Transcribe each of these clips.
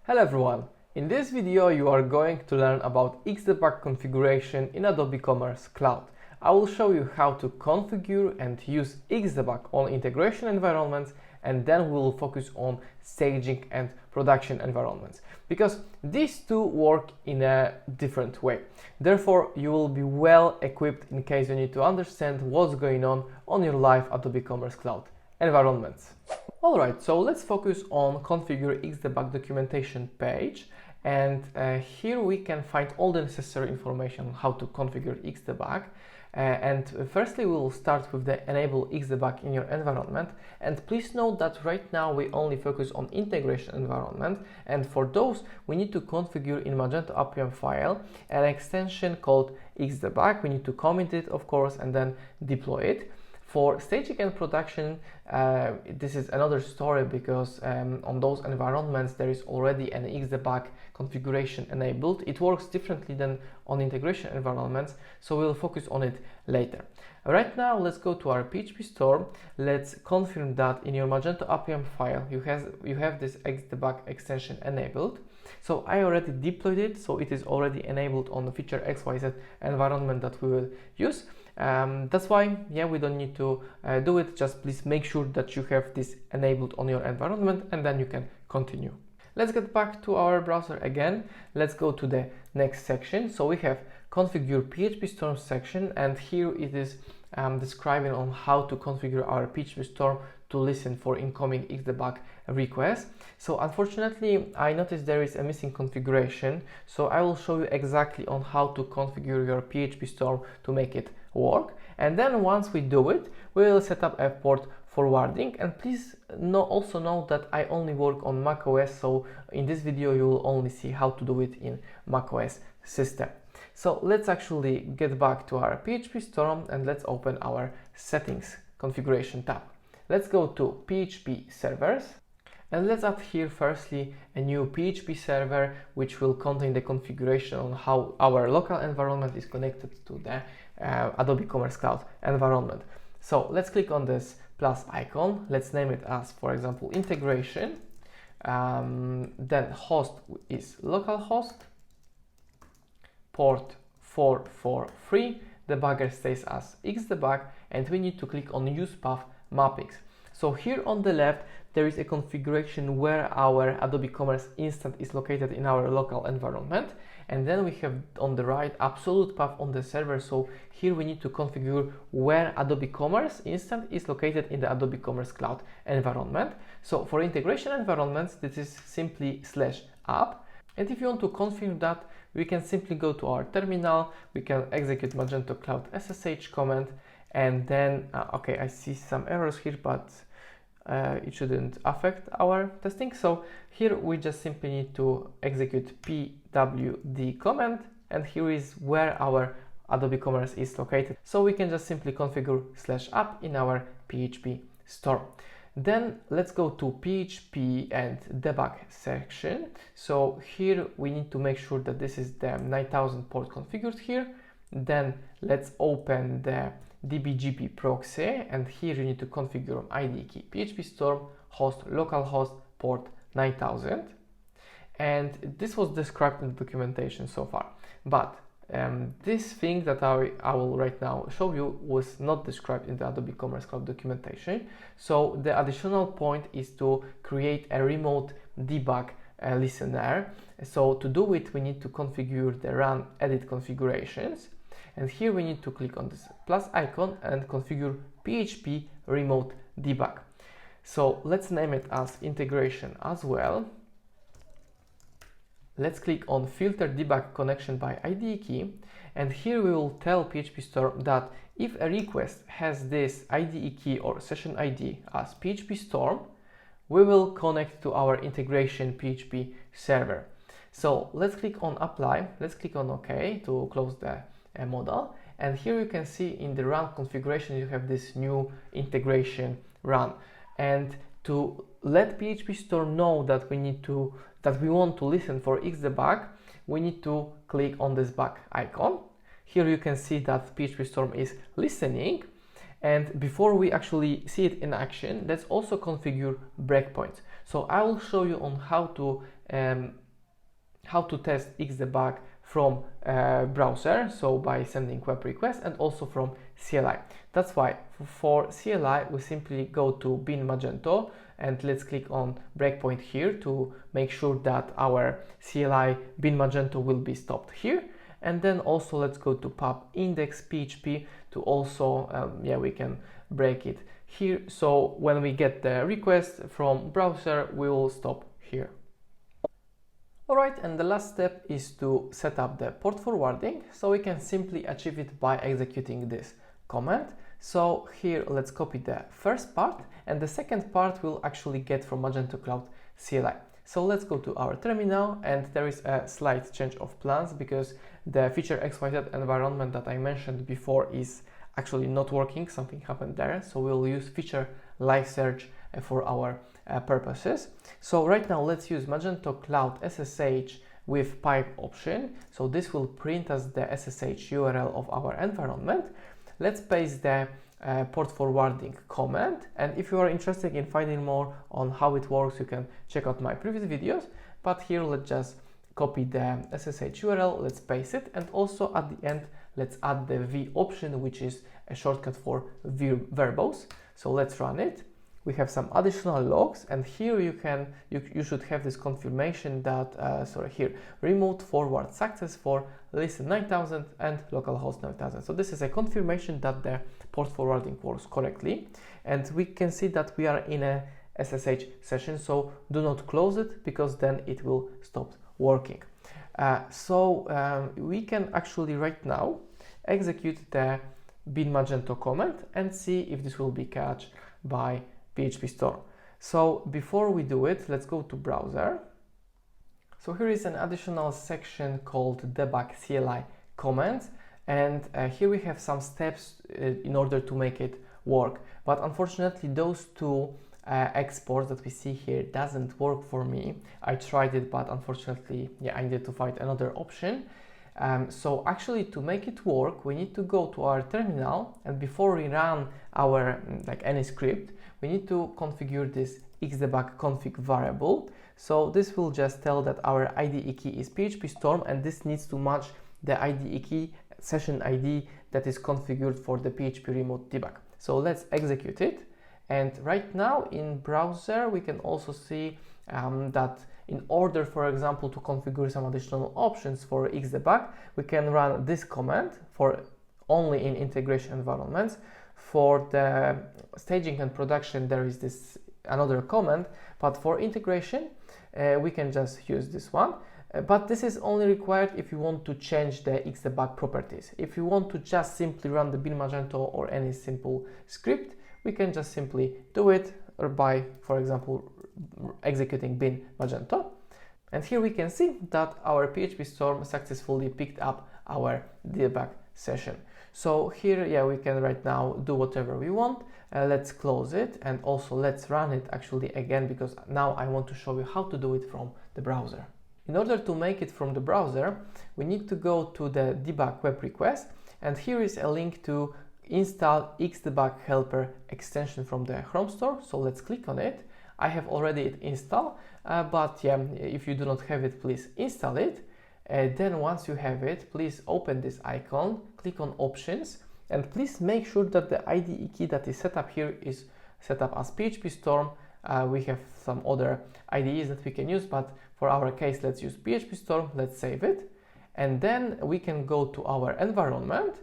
Hello everyone! In this video you are going to learn about Xdebug configuration in Adobe Commerce Cloud. I will show you how to configure and use Xdebug on integration environments, and then we will focus on staging and production environments, because these two work in a different way. Therefore, you will be well equipped in case you need to understand what's going on your live Adobe Commerce Cloud environments. Alright, so let's focus on configure Xdebug documentation page, and here we can find all the necessary information on how to configure Xdebug. And firstly, we will start with the enable Xdebug in your environment, and please note that right now we only focus on integration environment, and for those we need to configure in Magento APM file an extension called Xdebug. We need to commit it, of course, and then deploy it. For staging and production, this is another story, because on those environments there is already an Xdebug configuration enabled. It works differently than on integration environments, so we'll focus on it later. Right now, let's go to our PHPSTORM. Let's confirm that in your Magento APM file you have this Xdebug extension enabled. So I already deployed it, so it is already enabled on the feature XYZ environment that we will use. That's why, we don't need to do it. Just please make sure that you have this enabled on your environment, and then you can continue. Let's get back to our browser again. Let's go to the next section. So we have configure PHPSTORM section, and here it is describing on how to configure our PHPSTORM to listen for incoming Xdebug requests. So unfortunately, I noticed there is a missing configuration, so I will show you exactly on how to configure your PHPSTORM to make it work. And then once we do it, we will set up a port forwarding. And please also note that I only work on macOS, so in this video you will only see how to do it in macOS system. So let's actually get back to our PHPSTORM, and let's open our settings configuration tab. Let's go to PHP servers, and let's add here firstly a new PHP server, which will contain the configuration on how our local environment is connected to the Adobe Commerce Cloud environment. So let's click on this plus icon. Let's name it as, for example, integration. Then host is localhost, port 443, debugger stays as Xdebug, and we need to click on use path mappings. So here on the left there is a configuration where our Adobe Commerce instance is located in our local environment, and then we have on the right absolute path on the server. So here we need to configure where Adobe Commerce instance is located in the Adobe Commerce Cloud environment. So for integration environments, this is simply /app, and if you want to configure that, we can simply go to our terminal, we can execute Magento Cloud SSH command, and then okay, I see some errors here, but it shouldn't affect our testing. So here we just simply need to execute pwd command, and here is where our Adobe Commerce is located. So we can just simply configure /app in our PHPSTORM. Then let's go to PHP and debug section. So here we need to make sure that this is the 9000 port configured here. Then let's open the dbgp proxy, and here you need to configure idekey PHPSTORM host localhost port 9000, and this was described in the documentation so far, but this thing that I will right now show you was not described in the Adobe Commerce Cloud documentation. So the additional point is to create a remote debug listener. So to do it, we need to configure the run edit configurations, and here we need to click on this plus icon and configure PHP remote debug. So let's name it as integration as well. Let's click on filter debug connection by idekey, and here we will tell PHPSTORM that if a request has this IDE key or session ID as PHPSTORM, we will connect to our integration PHP server. So let's click on apply, let's click on OK to close the model, and here you can see in the run configuration you have this new integration run. And to let PHPSTORM know that we want to listen for Xdebug, we need to click on this back icon. Here you can see that PHPSTORM is listening, And before we actually see it in action, let's also configure breakpoints. So I will show you on how to test Xdebug from browser, so by sending web requests, and also from CLI. That's why for CLI we simply go to bin Magento and let's click on breakpoint here to make sure that our CLI bin Magento will be stopped here. And then also let's go to pub index PHP to also we can break it here, so when we get the request from browser we will stop here. Alright, and the last step is to set up the port forwarding, so we can simply achieve it by executing this command. So here let's copy the first part, and the second part we'll actually get from Magento Cloud CLI. So let's go to our terminal, and there is a slight change of plans because the feature XYZ environment that I mentioned before is actually not working. Something happened there, so we'll use feature live search for our purposes. So right now let's use Magento Cloud SSH with pipe option. So this will print us the SSH URL of our environment. Let's paste the port forwarding command, and if you are interested in finding more on how it works, you can check out my previous videos. But here let's just copy the SSH URL, let's paste it, and also at the end let's add the V option, which is a shortcut for verbose. So let's run it. We have some additional logs, and here you should have this confirmation that remote forward success for listen 9000 and localhost 9000. So this is a confirmation that the port forwarding works correctly, and we can see that we are in a SSH session, so do not close it because then it will stop working. We can actually right now execute the bin Magento command and see if this will be catched by PHPSTORM. So before we do it, let's go to browser. So here is an additional section called Debug CLI commands, and here we have some steps in order to make it work. But unfortunately, those two exports that we see here doesn't work for me. I tried it, but unfortunately, I needed to find another option. So actually, to make it work, we need to go to our terminal, and before we run our any script, we need to configure this xdebug config variable. So this will just tell that our idekey is PHPSTORM, and this needs to match the idekey session ID that is configured for the PHP remote debug. So let's execute it. And right now in browser, we can also see that in order, for example, to configure some additional options for xdebug, we can run this command for only in integration environments. For the staging and production, there is this another command, but for integration, we can just use this one. But this is only required if you want to change the xdebug properties. If you want to just simply run the bin Magento or any simple script, we can just simply do it or by, for example, executing bin Magento. And here we can see that our PHPSTORM successfully picked up our debug session. So here, we can right now do whatever we want. Let's close it, and also let's run it actually again, because now I want to show you how to do it from the browser. In order to make it from the browser, we need to go to the debug web request, and here is a link to install xdebug helper extension from the Chrome store. So let's click on it. I have already it installed, but if you do not have it, please install it. Then once you have it, please open this icon, click on options, and please make sure that the IDE that is set up here is set up as PHPSTORM. We have some other IDEs that we can use, but for our case, let's use PHPSTORM. Let's save it. And then we can go to our environment.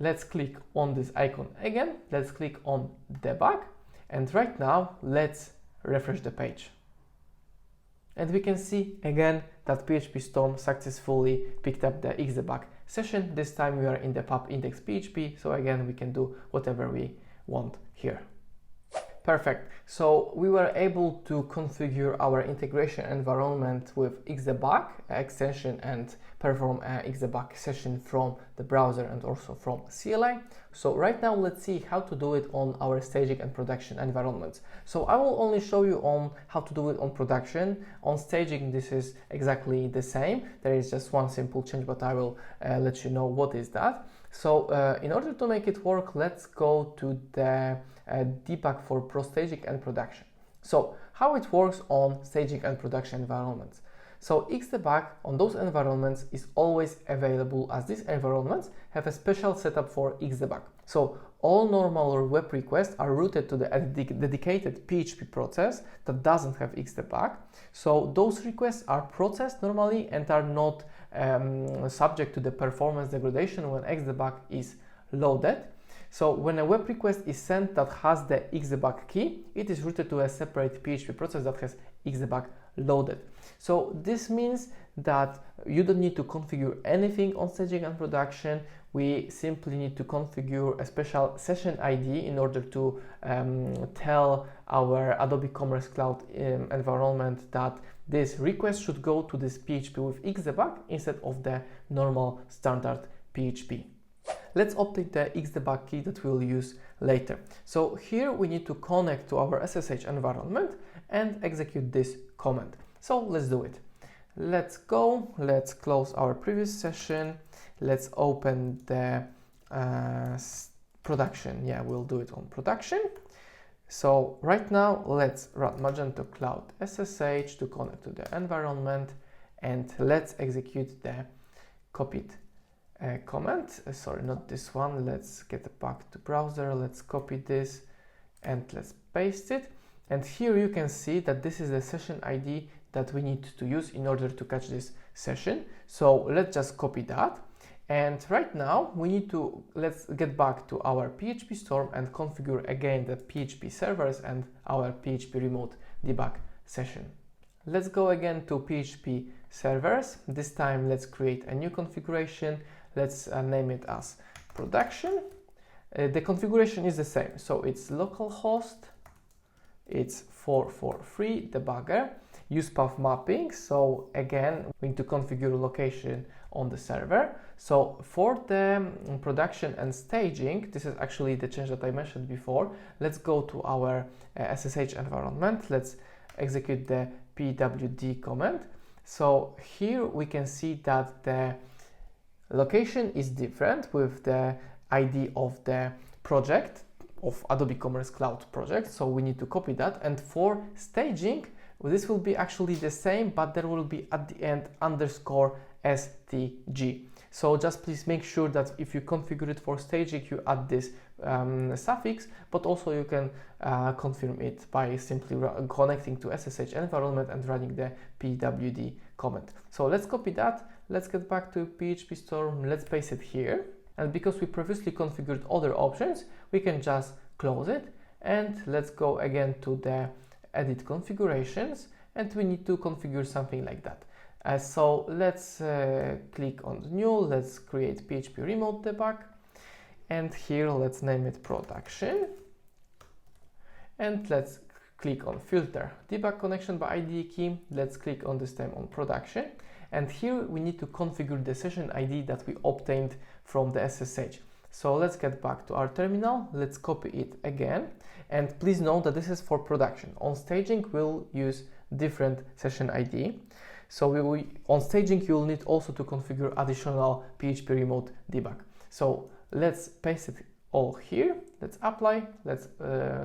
Let's click on this icon again. Let's click on debug. And right now, let's refresh the page. And we can see again that PHPSTORM successfully picked up the xdebug session. This time we are in the pub index PHP. So again, we can do whatever we want here. Perfect. So we were able to configure our integration environment with xdebug extension and perform a Xdebug session from the browser and also from CLI. So right now let's see how to do it on our staging and production environments. So I will only show you on how to do it on production. On staging this is exactly the same. There is just one simple change, but I will let you know what is that. So in order to make it work, let's go to the debug for pro staging and production. So how it works on staging and production environments. So Xdebug on those environments is always available, as these environments have a special setup for Xdebug. So all normal or web requests are routed to the dedicated PHP process that doesn't have Xdebug. So those requests are processed normally and are not subject to the performance degradation when Xdebug is loaded. So when a web request is sent that has the Xdebug key, it is routed to a separate PHP process that has Xdebug loaded. So this means that you don't need to configure anything on staging and production. We simply need to configure a special session ID in order to tell our Adobe Commerce Cloud environment that this request should go to this PHP with Xdebug instead of the normal standard PHP. Let's obtain the Xdebug key that we'll use later. So here we need to connect to our SSH environment and execute this command. So let's do it. Let's go, let's close our previous session. Let's open the production. Yeah, we'll do it on production. So right now let's run Magento Cloud SSH to connect to the environment, and let's execute the copied command. Sorry, not this one. Let's get back to browser. Let's copy this and let's paste it. And here you can see that this is the session ID that we need to use in order to catch this session. So let's just copy that. And right now let's get back to our PHPSTORM and configure again the PHP servers and our PHP remote debug session. Let's go again to PHP servers. This time let's create a new configuration. Let's name it as production. The configuration is the same. So it's localhost, it's 443 debugger, use path mapping. So again, we need to configure location on the server. So for the production and staging, this is actually the change that I mentioned before. Let's go to our SSH environment. Let's execute the pwd command. So here we can see that the location is different with the ID of the project of Adobe Commerce Cloud project. So we need to copy that. And for staging, this will be actually the same, but there will be at the end _stg. So just please make sure that if you configure it for staging, you add this suffix, but also you can confirm it by simply connecting to SSH environment and running the pwd command. So let's copy that. Let's get back to PHPSTORM. Let's paste it here. And because we previously configured other options, we can just close it. And let's go again to the edit configurations, and we need to configure something like that. So let's click on new, let's create PHP remote debug, and here let's name it production, and let's click on filter debug connection by idekey. Let's click on this time on production, and here we need to configure the session ID that we obtained from the SSH. So let's get back to our terminal, let's copy it again, and please note that this is for production. On staging we'll use different session ID. So on staging you'll need also to configure additional PHP remote debug. So let's paste it all here, let's apply, let's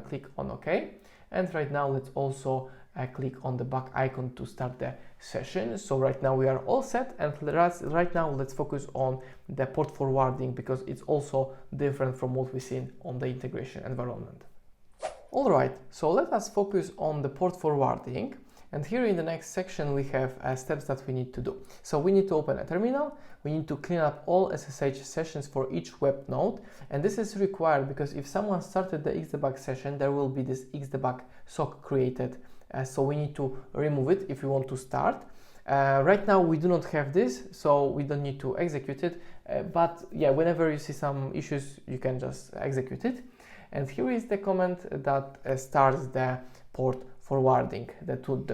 click on OK, and right now let's also click on the back icon to start the session. So right now we are all set, and right now let's focus on the port forwarding because it's also different from what we've seen on the integration environment. Alright, so let us focus on the port forwarding, and here in the next section we have steps that we need to do. So we need to open a terminal, we need to clean up all SSH sessions for each web node, and this is required because if someone started the Xdebug session, there will be this Xdebug sock created. So we need to remove it if we want to start. Right now we do not have this, so we don't need to execute it, but yeah, whenever you see some issues you can just execute it. And here is the command that starts the port forwarding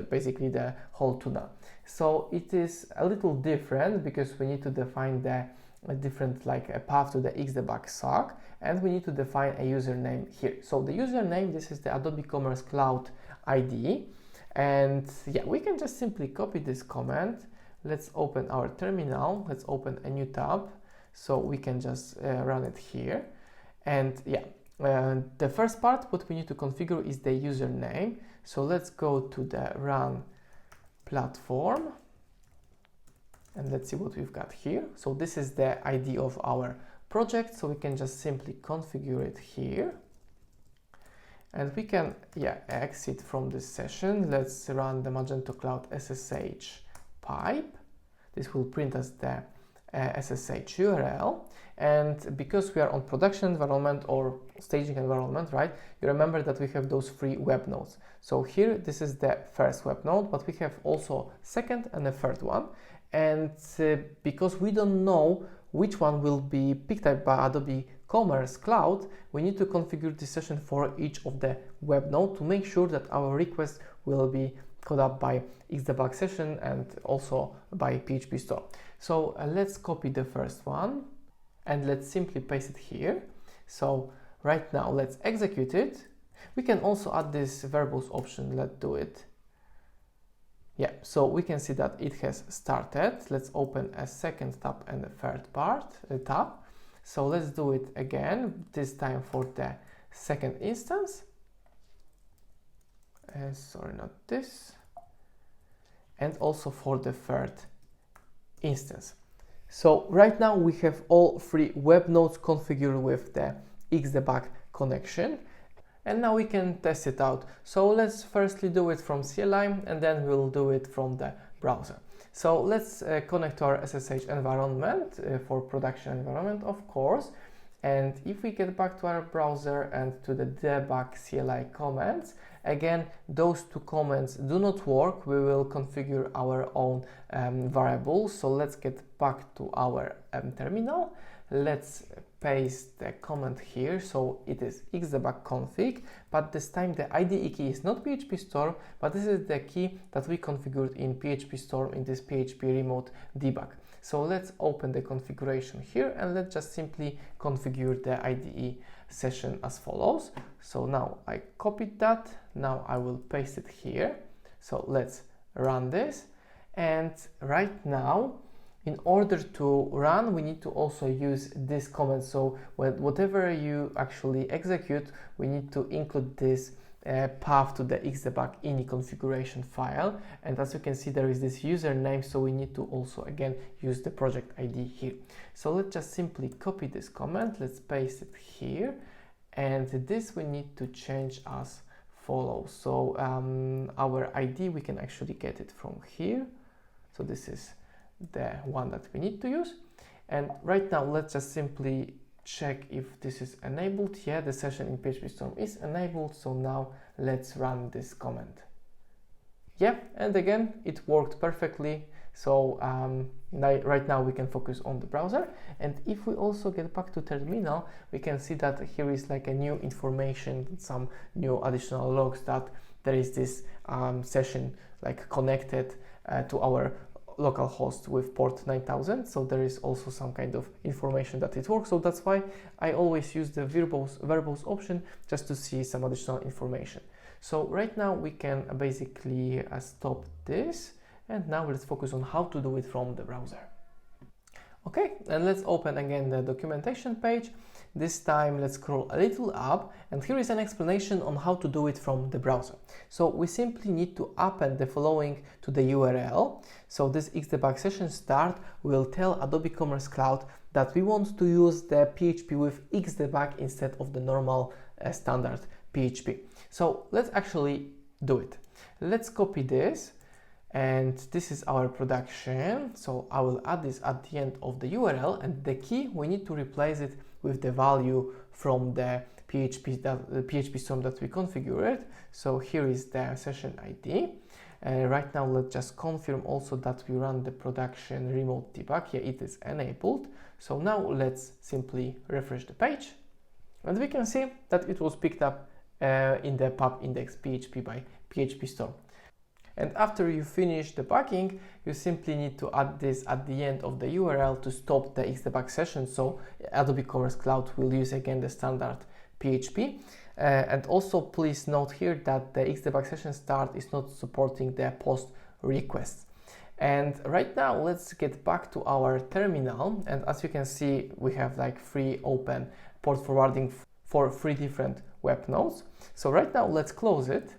basically the whole tunnel. So it is a little different because we need to define a different a path to the Xdebug SOC, and we need to define a username here. So the username, this is the Adobe Commerce Cloud ID, and yeah, we can just simply copy this command. Let's open our terminal, let's open a new tab, so we can just run it here. And yeah, the first part, what we need to configure is the username. So let's go to the run platform, and let's see what we've got here. So this is the ID of our project, so we can just simply configure it here. And we can exit from this session. Let's run the Magento Cloud SSH pipe. This will print us the SSH URL, and because we are on production environment or staging environment, right, you remember that we have those 3 web nodes. So here, this is the first web node, but we have also second and a third one, and because we don't know which one will be picked up by Adobe Commerce Cloud, we need to configure this session for each of the web node to make sure that our request will be called up by Xdebug session and also by PHPSTORM. So let's copy the first one and let's simply paste it here. So right now let's execute it. We can also add this variables option. Let's do it. Yeah, so we can see that it has started. Let's open a second tab and a third tab. So let's do it again, this time for the second instance. Sorry, not this. And also for the third instance. So right now we have all 3 web nodes configured with the Xdebug connection. And now we can test it out. So let's firstly do it from CLI, and then we'll do it from the browser. So let's connect to our SSH environment for production environment, of course. And if we get back to our browser and to the debug CLI commands, again, those 2 commands do not work. We will configure our own variables. So let's get back to our terminal. Let's paste the command here. So it is xdebug config, but this time the IDE key is not PHPSTORM, but this is the key that we configured in PHPSTORM in this PHP remote debug. So let's open the configuration here and let's just simply configure the IDE session as follows. So now I copied that. Now I will paste it here. So let's run this. And right now, in order to run, we need to also use this command. So whatever you actually execute, we need to include this path to the Xdebug ini configuration file. And as you can see, there is this username, so we need to also again use the project ID here. So let's just simply copy this command, let's paste it here, and this we need to change as follows. So our ID, we can actually get it from here. So this is the one that we need to use. And right now let's just simply check if this is enabled. Yeah, the session in PHPSTORM is enabled. So now let's run this command. Yeah, and again it worked perfectly. So right now we can focus on the browser, and if we also get back to terminal, we can see that here is like a new information, some new additional logs that there is this session like connected to our local host with port 9000. So there is also some kind of information that it works. So that's why I always use the variables option just to see some additional information. So right now we can basically stop this, and now let's focus on how to do it from the browser. Okay, and let's open again the documentation page. This time let's scroll a little up, and here is an explanation on how to do it from the browser. So we simply need to append the following to the URL. So this Xdebug session start will tell Adobe Commerce Cloud that we want to use the PHP with Xdebug instead of the normal standard PHP. So let's actually do it. Let's copy this, and this is our production. So I will add this at the end of the URL, and the key, we need to replace it with the value from the PHPSTORM that we configured. So here is the session ID. Right now let's just confirm also that we run the production remote debug. Yeah, it is enabled. So now let's simply refresh the page, and we can see that it was picked up in the pub index PHP by PHPSTORM. And after you finish debugging, you simply need to add this at the end of the URL to stop the Xdebug session. So Adobe Commerce Cloud will use again the standard PHP. And also please note here that the Xdebug session start is not supporting the post requests. And right now let's get back to our terminal, and as you can see we have like free open port forwarding for 3 different web nodes. So right now let's close it.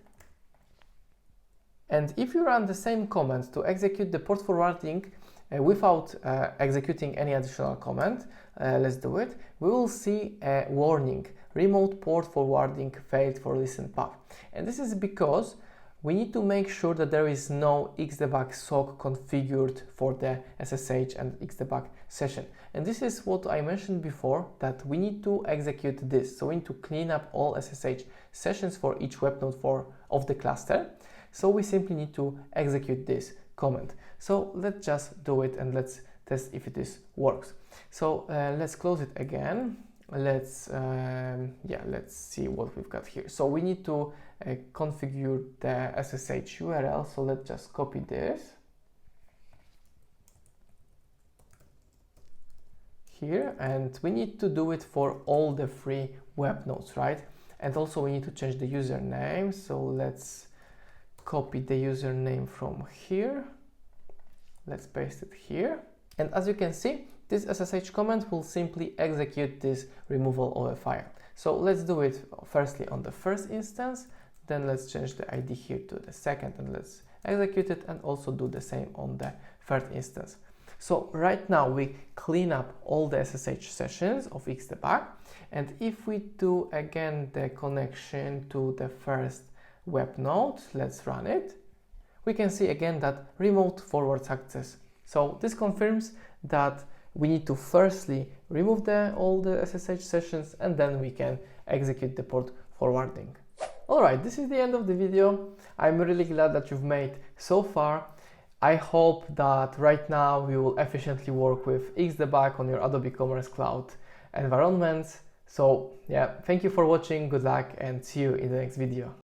And if you run the same command to execute the port forwarding without executing any additional command, let's do it, we will see a warning, remote port forwarding failed for listen path. And this is because we need to make sure that there is no Xdebug sock configured for the SSH and Xdebug session. And this is what I mentioned before, that we need to execute this. So we need to clean up all SSH sessions for each web node of the cluster. So we simply need to execute this command. So let's just do it and let's test if this works. So let's close it again. Let's see what we've got here. So we need to configure the SSH URL. So let's just copy this here, and we need to do it for all the 3 web nodes, right? And also we need to change the username. So let's copy the username from here. Let's paste it here. And as you can see, this SSH command will simply execute this removal of a file. So let's do it firstly on the first instance, then let's change the ID here to the second and let's execute it, and also do the same on the third instance. So right now we clean up all the SSH sessions of Xdebug, and if we do again the connection to the first web node, let's run it, we can see again that remote forward success. So this confirms that we need to firstly remove all the SSH sessions, and then we can execute the port forwarding. Alright, this is the end of the video. I'm really glad that you've made so far. I hope that right now you will efficiently work with Xdebug on your Adobe Commerce Cloud environments. So yeah, thank you for watching, good luck, and see you in the next video.